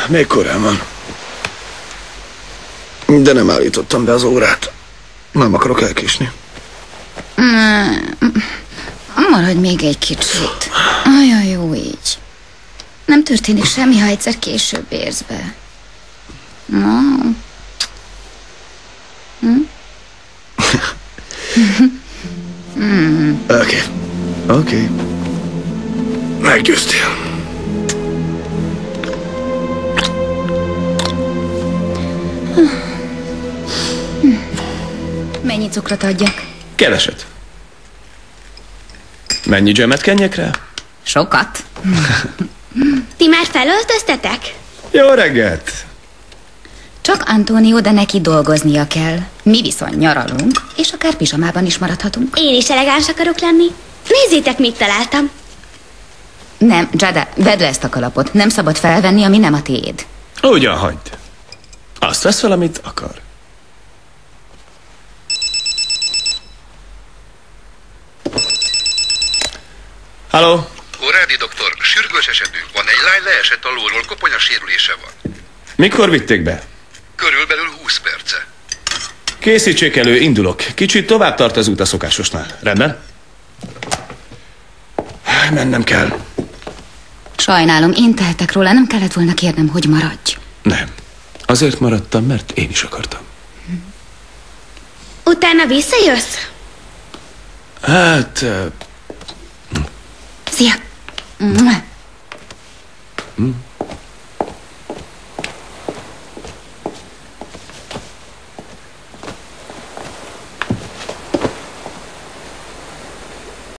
Még korán van. De nem állítottam be az órát. Nem akarok elkésni. Maradj még egy kicsit. Olyan jó így. Nem történik semmi, ha egyszer később érsz be. No. Oké. Meggyőztél. Mennyi cukrot adjak? Keveset. Mennyi dzsemet kenjek rá? Sokat. Ti már felöltöztetek? Jó reggelt! Csak Antonio, de neki dolgoznia kell. Mi viszont nyaralunk, és akár pizsamában is maradhatunk. Én is elegáns akarok lenni. Nézzétek, mit találtam. Nem, Giada, vedd le ezt a kalapot. Nem szabad felvenni, ami nem a tiéd. Ugyan hagyd. Azt vesz fel, amit akar. Halló? Órádi doktor, sürgős esetünk van. Egy lány leesett a lóról, koponyasérülése van. Mikor vitték be? Körülbelül 20 perce. Készítsék elő, indulok. Kicsit tovább tart az út a szokásosnál. Rendben? Mennem kell. Sajnálom, én tehetek róla, nem kellett volna kérnem, hogy maradj. Nem. Azért maradtam, mert én is akartam. Utána visszajössz? Szia!